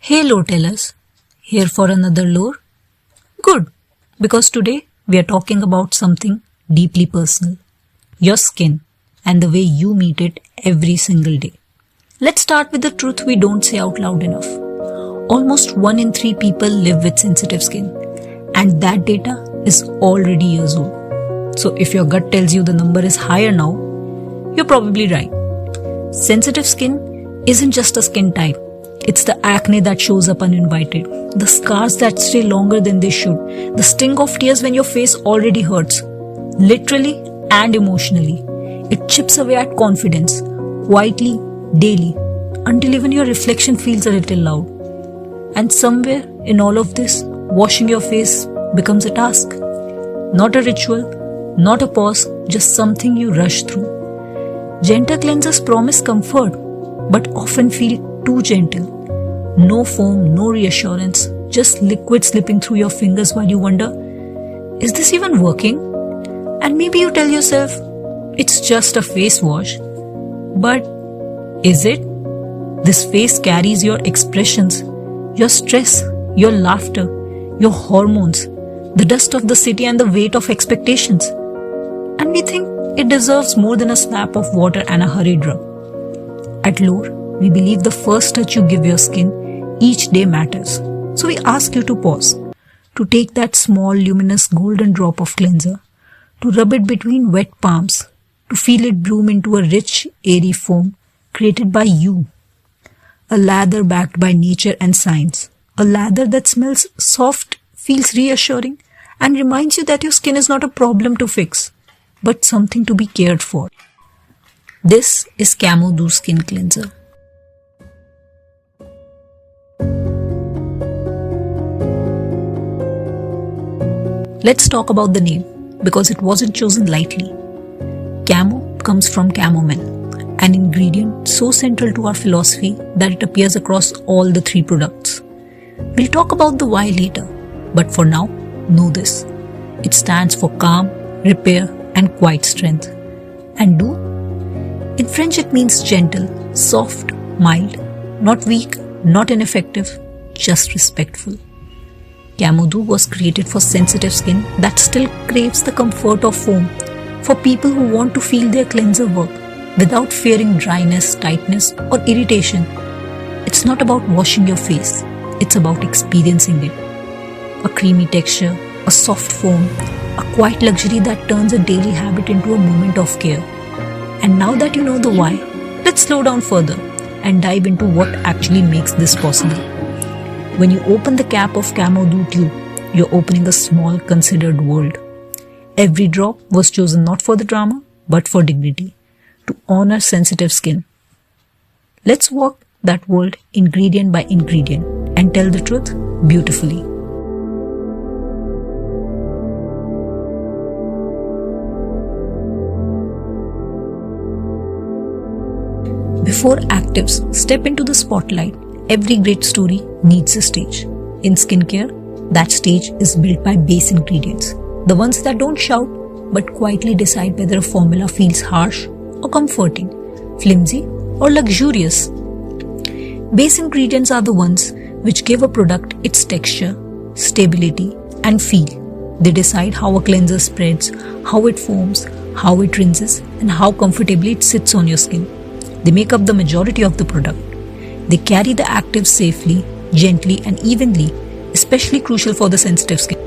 Hey lore tellers, here for another lore? Good, because today we are talking about something deeply personal. Your skin and the way you meet it every single day. Let's start with the truth we don't say out loud enough. Almost 1 in 3 people live with sensitive skin, and that data is already years old. So if your gut tells you the number is higher now, you're probably right. Sensitive skin isn't just a skin type. It's the acne that shows up uninvited, the scars that stay longer than they should, the sting of tears when your face already hurts, literally and emotionally. It chips away at confidence, quietly, daily, until even your reflection feels a little loud. And somewhere in all of this, washing your face becomes a task. Not a ritual, not a pause, just something you rush through. Gentle cleansers promise comfort, but often feel too gentle. No foam, no reassurance, just liquid slipping through your fingers while you wonder, is this even working? And maybe you tell yourself, it's just a face wash. But is it? This face carries your expressions, your stress, your laughter, your hormones, the dust of the city and the weight of expectations. And we think it deserves more than a slap of water and a hurried rub. At Lore, we believe the first touch you give your skin each day matters. So we ask you to pause, to take that small luminous golden drop of cleanser, to rub it between wet palms, to feel it bloom into a rich, airy foam created by you. A lather backed by nature and science. A lather that smells soft, feels reassuring, and reminds you that your skin is not a problem to fix, but something to be cared for. This is Camo Do Skin Cleanser. Let's talk about the name, because it wasn't chosen lightly. Camo comes from chamomile, an ingredient so central to our philosophy that it appears across all the 3 products. We'll talk about the why later, but for now, know this. It stands for calm, repair, and quiet strength. And do? In French it means gentle, soft, mild, not weak, not ineffective, just respectful. Camo Do was created for sensitive skin that still craves the comfort of foam, for people who want to feel their cleanser work without fearing dryness, tightness, or irritation. It's not about washing your face, it's about experiencing it. A creamy texture, a soft foam, a quiet luxury that turns a daily habit into a moment of care. And now that you know the why, let's slow down further and dive into what actually makes this possible. When you open the cap of Camo Do tube, you're opening a small, considered world. Every drop was chosen not for the drama, but for dignity, to honor sensitive skin. Let's walk that world ingredient by ingredient and tell the truth beautifully. Before actives step into the spotlight, every great story needs a stage. In skincare, that stage is built by base ingredients, the ones that don't shout but quietly decide whether a formula feels harsh or comforting, flimsy or luxurious. Base ingredients are the ones which give a product its texture, stability, and feel. They decide how a cleanser spreads, how it foams, how it rinses, and how comfortably it sits on your skin. They make up the majority of the product. They carry the actives safely, gently, and evenly, especially crucial for the sensitive skin.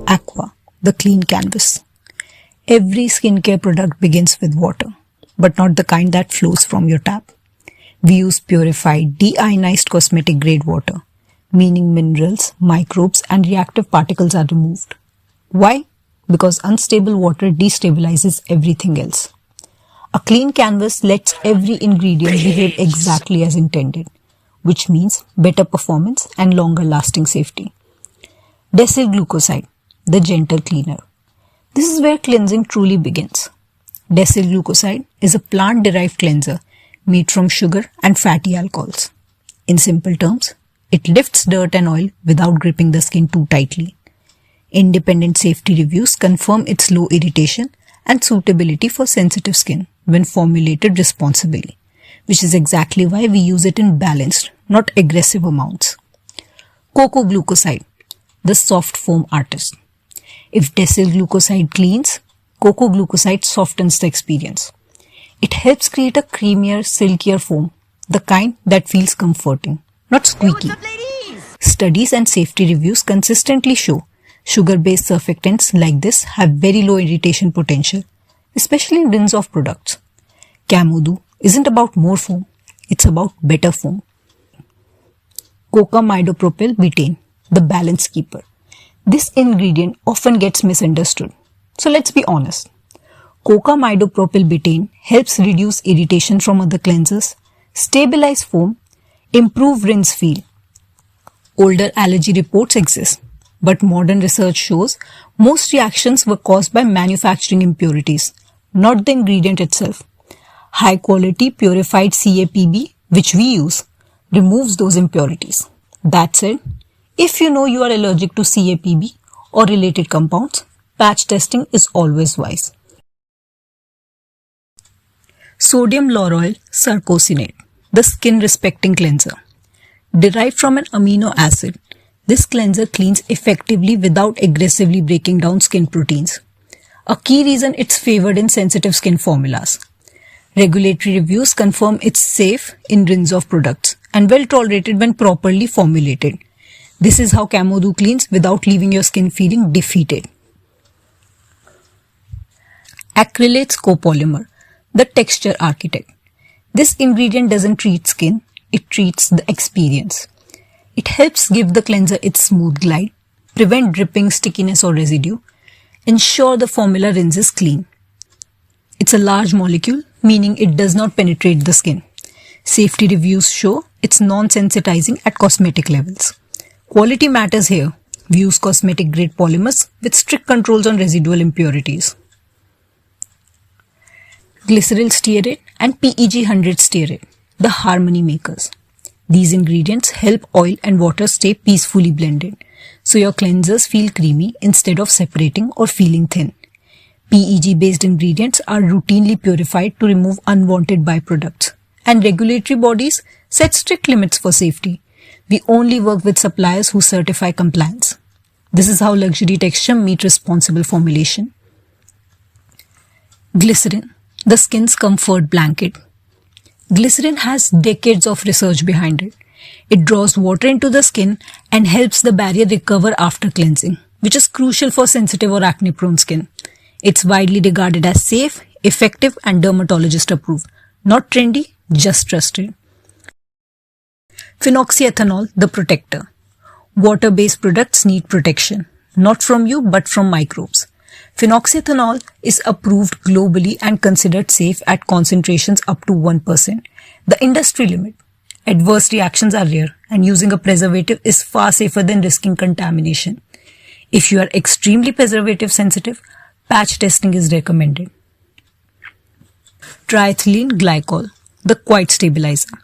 Aqua, the clean canvas. Every skincare product begins with water, but not the kind that flows from your tap. We use purified, deionized cosmetic grade water, meaning minerals, microbes, and reactive particles are removed. Why? Because unstable water destabilizes everything else. A clean canvas lets every ingredient behave exactly as intended, which means better performance and longer lasting safety. Decyl glucoside, the gentle cleaner. This is where cleansing truly begins. Decyl glucoside is a plant-derived cleanser made from sugar and fatty alcohols. In simple terms, it lifts dirt and oil without gripping the skin too tightly. Independent safety reviews confirm its low irritation and suitability for sensitive skin when formulated responsibly, which is exactly why we use it in balanced, not aggressive amounts. Cocoa glucoside, the soft foam artist. If decyl glucoside cleans, cocoa glucoside softens the experience. It helps create a creamier, silkier foam, the kind that feels comforting, not squeaky. Hey, what's up, ladies? Studies and safety reviews consistently show sugar-based surfactants like this have very low irritation potential, especially in rinse-off products. Camodu isn't about more foam, it's about better foam. Coca-midopropyl betaine, the balance keeper. This ingredient often gets misunderstood. So let's be honest. Coca-midopropyl betaine helps reduce irritation from other cleansers, stabilize foam, improve rinse feel. Older allergy reports exist, but modern research shows most reactions were caused by manufacturing impurities, not the ingredient itself. High quality purified CAPB, which we use, removes those impurities. That said, if you know you are allergic to CAPB or related compounds, patch testing is always wise. Sodium lauryl sarcosinate, the skin-respecting cleanser. Derived from an amino acid, this cleanser cleans effectively without aggressively breaking down skin proteins. A key reason it's favored in sensitive skin formulas. Regulatory reviews confirm it's safe in rinse-off products and well tolerated when properly formulated. This is how Camodu cleans without leaving your skin feeling defeated. Acrylates copolymer, the texture architect. This ingredient doesn't treat skin, it treats the experience. It helps give the cleanser its smooth glide, prevent dripping, stickiness or residue, ensure the formula rinses clean. It's a large molecule, meaning it does not penetrate the skin. Safety reviews show it's non-sensitizing at cosmetic levels. Quality matters here. We use cosmetic grade polymers with strict controls on residual impurities. Glyceryl stearate and PEG 100 stearate, the harmony makers. These ingredients help oil and water stay peacefully blended, so your cleansers feel creamy instead of separating or feeling thin. PEG-based ingredients are routinely purified to remove unwanted byproducts, and regulatory bodies set strict limits for safety. We only work with suppliers who certify compliance. This is how luxury texture meet responsible formulation. Glycerin, the skin's comfort blanket. Glycerin has decades of research behind it. It draws water into the skin and helps the barrier recover after cleansing, which is crucial for sensitive or acne-prone skin. It's widely regarded as safe, effective and dermatologist approved. Not trendy, just trusted. Phenoxyethanol, the protector. Water-based products need protection, not from you but from microbes. Phenoxyethanol is approved globally and considered safe at concentrations up to 1%, the industry limit. Adverse reactions are rare and using a preservative is far safer than risking contamination. If you are extremely preservative sensitive, patch testing is recommended. Triethylene glycol, the quiet stabilizer.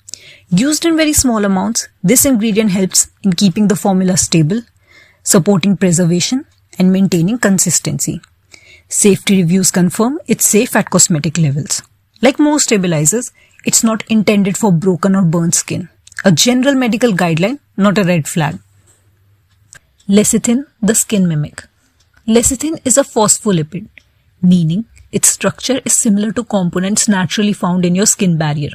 Used in very small amounts, this ingredient helps in keeping the formula stable, supporting preservation and maintaining consistency. Safety reviews confirm it's safe at cosmetic levels. Like most stabilizers, it's not intended for broken or burnt skin. A general medical guideline, not a red flag. Lecithin, the skin mimic. Lecithin is a phospholipid, meaning its structure is similar to components naturally found in your skin barrier.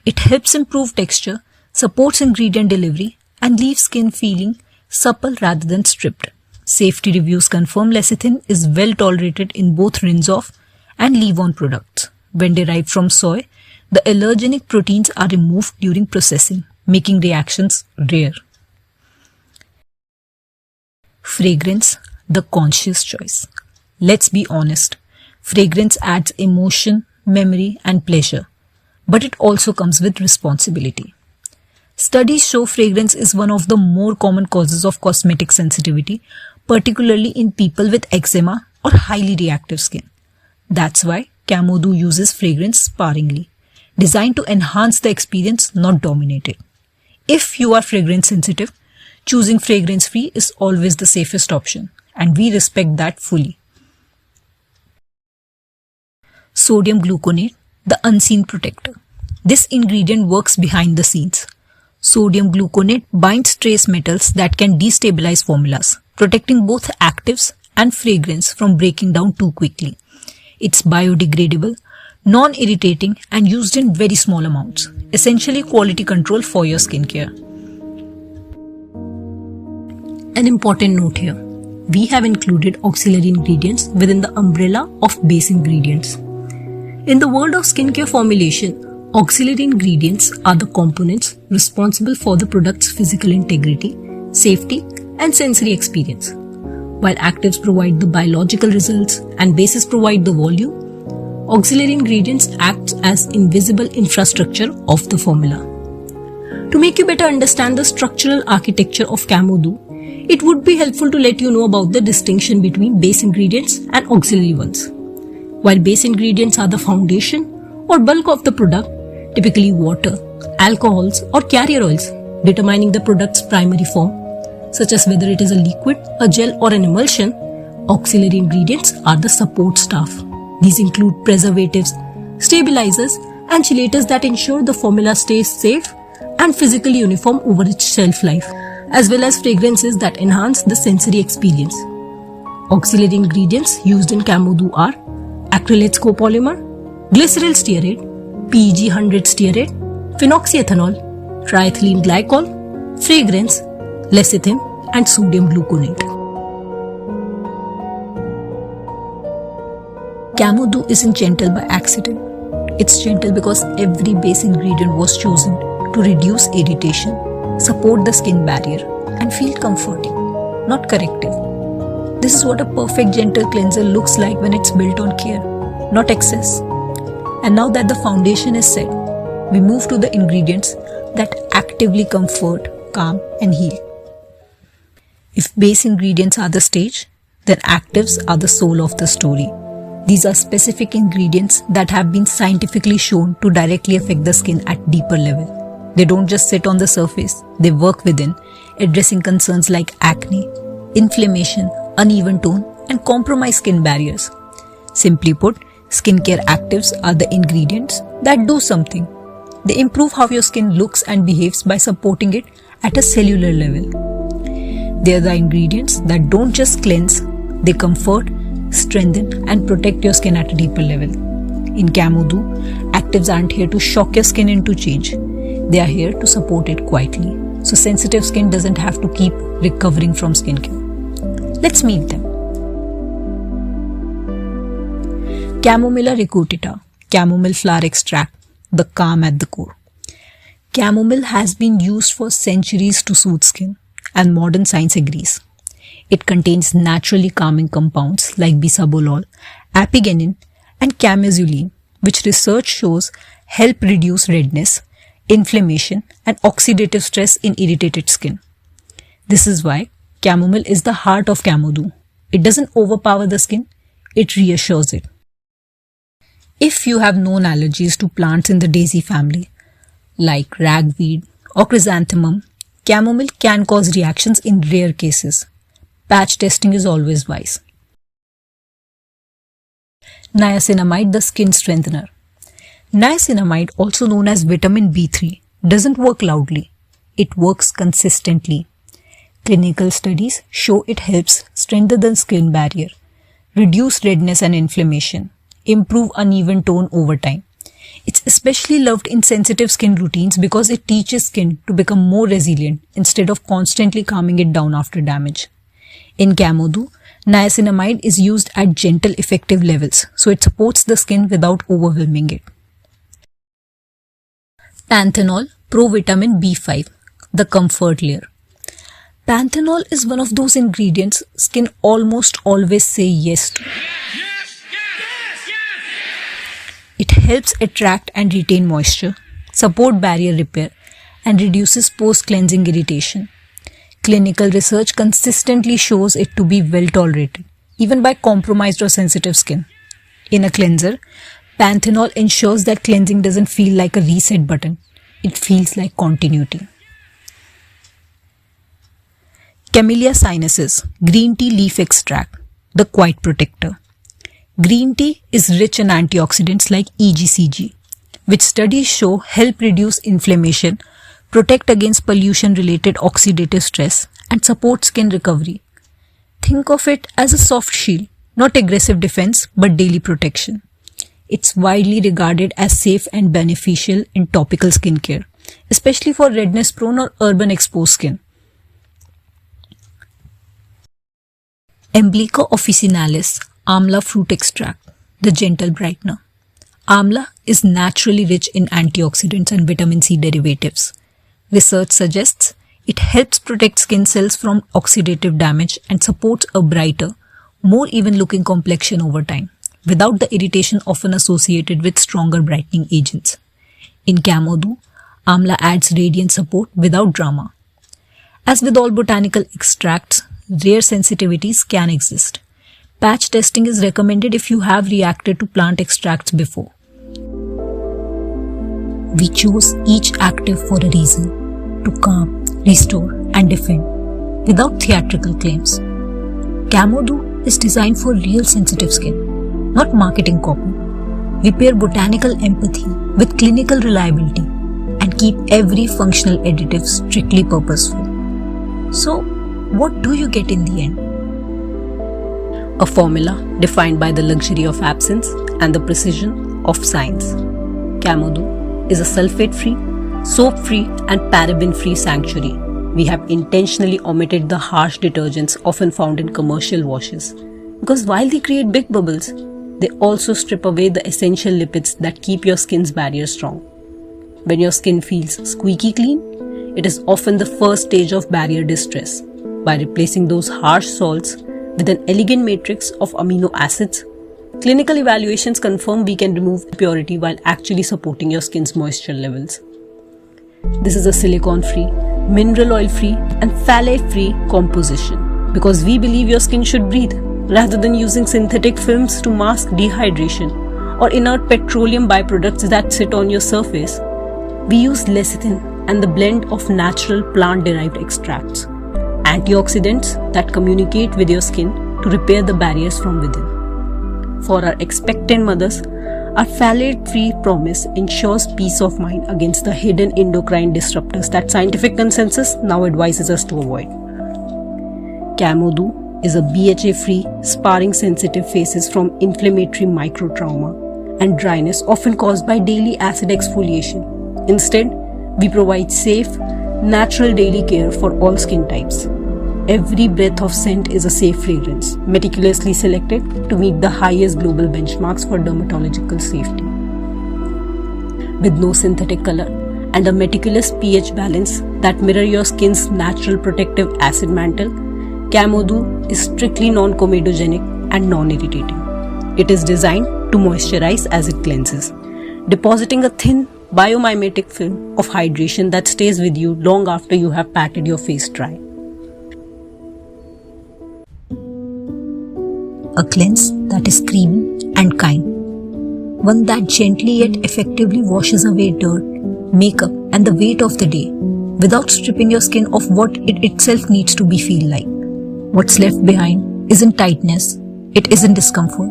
It helps improve texture, supports ingredient delivery, and leaves skin feeling supple rather than stripped. Safety reviews confirm lecithin is well tolerated in both rinse-off and leave-on products. When derived from soy, the allergenic proteins are removed during processing, making reactions rare. Fragrance, the conscious choice. Let's be honest, fragrance adds emotion, memory, and pleasure, but it also comes with responsibility. Studies show fragrance is one of the more common causes of cosmetic sensitivity, particularly in people with eczema or highly reactive skin. That's why Camodu uses fragrance sparingly, designed to enhance the experience, not dominate it. If you are fragrance sensitive, choosing fragrance-free is always the safest option, and we respect that fully. Sodium gluconate, the unseen protector. This ingredient works behind the scenes. Sodium gluconate binds trace metals that can destabilize formulas, protecting both actives and fragrance from breaking down too quickly. It's biodegradable, non-irritating and used in very small amounts, essentially quality control for your skincare. An important note here. We have included auxiliary ingredients within the umbrella of base ingredients. In the world of skincare formulation, auxiliary ingredients are the components responsible for the product's physical integrity, safety, and sensory experience. While actives provide the biological results and bases provide the volume, auxiliary ingredients act as invisible infrastructure of the formula. To make you better understand the structural architecture of Camodu, it would be helpful to let you know about the distinction between base ingredients and auxiliary ones. While base ingredients are the foundation or bulk of the product, typically water, alcohols or carrier oils, determining the product's primary form, such as whether it is a liquid, a gel or an emulsion, auxiliary ingredients are the support staff. These include preservatives, stabilizers and chelators that ensure the formula stays safe and physically uniform over its shelf life, as well as fragrances that enhance the sensory experience. Auxiliary ingredients used in Camodu are acrylate copolymer, glyceryl stearate, PEG 100 stearate, phenoxyethanol, triethylene glycol, fragrance, lecithin and sodium gluconate. Camodu isn't gentle by accident. It's gentle because every base ingredient was chosen to reduce irritation, support the skin barrier and feel comforting, not corrective. This is what a perfect gentle cleanser looks like when it's built on care, not excess. And now that the foundation is set, we move to the ingredients that actively comfort, calm and heal. If base ingredients are the stage, then actives are the soul of the story. These are specific ingredients that have been scientifically shown to directly affect the skin at deeper level. They don't just sit on the surface, they work within, addressing concerns like acne, inflammation, uneven tone, and compromised skin barriers. Simply put, skincare actives are the ingredients that do something. They improve how your skin looks and behaves by supporting it at a cellular level. They are the ingredients that don't just cleanse, they comfort, strengthen, and protect your skin at a deeper level. In Camodu, actives aren't here to shock your skin into change. They are here to support it quietly, so sensitive skin doesn't have to keep recovering from skincare. Let's meet them. Chamomilla recutita, chamomile flower extract, the calm at the core. Chamomile has been used for centuries to soothe skin, and modern science agrees. It contains naturally calming compounds like bisabolol, apigenin, and camesuline, which research shows help reduce redness, inflammation, and oxidative stress in irritated skin. This is why chamomile is the heart of Camodu. It doesn't overpower the skin, it reassures it. If you have known allergies to plants in the daisy family, like ragweed or chrysanthemum, chamomile can cause reactions in rare cases. Patch testing is always wise. Niacinamide, the skin strengthener. Niacinamide, also known as vitamin B3, doesn't work loudly. It works consistently. Clinical studies show it helps strengthen the skin barrier, reduce redness and inflammation, improve uneven tone over time. It's especially loved in sensitive skin routines because it teaches skin to become more resilient instead of constantly calming it down after damage. In Camodu, niacinamide is used at gentle, effective levels, so it supports the skin without overwhelming it. Panthenol, provitamin B5, the comfort layer. Panthenol is one of those ingredients skin almost always say yes to. It helps attract and retain moisture, support barrier repair, and reduces post-cleansing irritation. Clinical research consistently shows it to be well tolerated, even by compromised or sensitive skin. In a cleanser, panthenol ensures that cleansing doesn't feel like a reset button. It feels like continuity. Camellia sinensis, green tea leaf extract, the quiet protector. Green tea is rich in antioxidants like EGCG, which studies show help reduce inflammation, protect against pollution-related oxidative stress, and support skin recovery. Think of it as a soft shield, not aggressive defense, but daily protection. It's widely regarded as safe and beneficial in topical skincare, especially for redness-prone or urban exposed skin. Emblica officinalis Amla fruit extract, the gentle brightener. Amla is naturally rich in antioxidants and vitamin C derivatives. Research suggests it helps protect skin cells from oxidative damage and supports a brighter, more even-looking complexion over time, without the irritation often associated with stronger brightening agents. In Camodu, Amla adds radiant support without drama. As with all botanical extracts, rare sensitivities can exist. Patch testing is recommended if you have reacted to plant extracts before. We choose each active for a reason, to calm, restore and defend, without theatrical claims. Camodu is designed for real sensitive skin, not marketing copy. We pair botanical empathy with clinical reliability and keep every functional additive strictly purposeful. So, what do you get in the end? A formula defined by the luxury of absence and the precision of science. Camodu is a sulfate-free, soap-free and paraben-free sanctuary. We have intentionally omitted the harsh detergents often found in commercial washes because while they create big bubbles, they also strip away the essential lipids that keep your skin's barrier strong. When your skin feels squeaky clean, it is often the first stage of barrier distress. By replacing those harsh salts with an elegant matrix of amino acids, clinical evaluations confirm we can remove impurity while actually supporting your skin's moisture levels. This is a silicone-free, mineral oil-free and phthalate-free composition because we believe your skin should breathe rather than using synthetic films to mask dehydration or inert petroleum byproducts that sit on your surface. We use lecithin and the blend of natural plant-derived extracts, antioxidants that communicate with your skin to repair the barriers from within. For our expectant mothers, our phthalate-free promise ensures peace of mind against the hidden endocrine disruptors that scientific consensus now advises us to avoid. Camodu is a BHA-free, sparring sensitive faces from inflammatory microtrauma and dryness often caused by daily acid exfoliation. Instead, we provide safe, natural daily care for all skin types. Every breath of scent is a safe fragrance, meticulously selected to meet the highest global benchmarks for dermatological safety. With no synthetic color and a meticulous pH balance that mirror your skin's natural protective acid mantle, Camodu is strictly non-comedogenic and non-irritating. It is designed to moisturize as it cleanses, depositing a thin biomimetic film of hydration that stays with you long after you have patted your face dry. A cleanse that is creamy and kind. One that gently yet effectively washes away dirt, makeup and the weight of the day without stripping your skin of what it itself needs to be feel like. What's left behind isn't tightness, it isn't discomfort.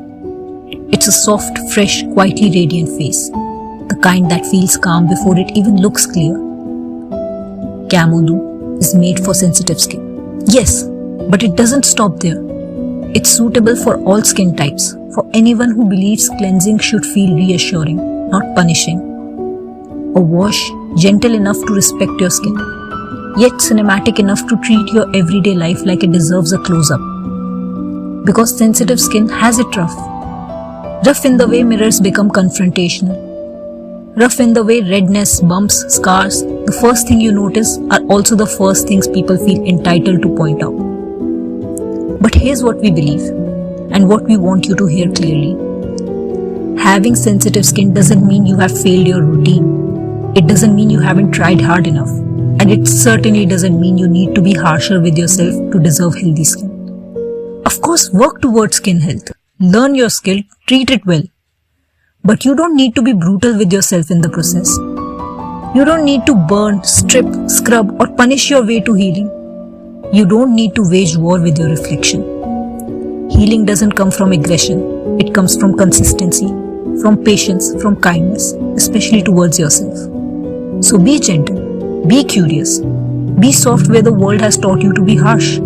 It's a soft, fresh, quietly radiant face. The kind that feels calm before it even looks clear. Camodu is made for sensitive skin. Yes, but it doesn't stop there. It's suitable for all skin types, for anyone who believes cleansing should feel reassuring, not punishing. A wash gentle enough to respect your skin, yet cinematic enough to treat your everyday life like it deserves a close-up. Because sensitive skin has it rough. Rough in the way mirrors become confrontational. Rough in the way redness, bumps, scars, the first thing you notice are also the first things people feel entitled to point out. But here's what we believe, and what we want you to hear clearly. Having sensitive skin doesn't mean you have failed your routine. It doesn't mean you haven't tried hard enough. And it certainly doesn't mean you need to be harsher with yourself to deserve healthy skin. Of course, work towards skin health. Learn your skill, treat it well. But you don't need to be brutal with yourself in the process. You don't need to burn, strip, scrub or punish your way to healing. You don't need to wage war with your reflection. Healing doesn't come from aggression. It comes from consistency, from patience, from kindness, especially towards yourself. So be gentle. Be curious. Be soft where the world has taught you to be harsh.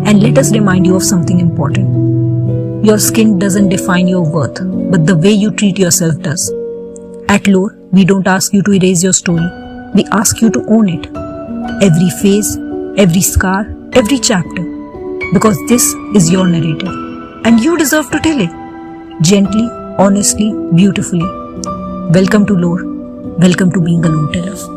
And let us remind you of something important. Your skin doesn't define your worth, but the way you treat yourself does. At Lore, we don't ask you to erase your story. We ask you to own it. Every phase, every scar, every chapter. Because this is your narrative. And you deserve to tell it. Gently, honestly, beautifully. Welcome to Lore. Welcome to being a lore teller.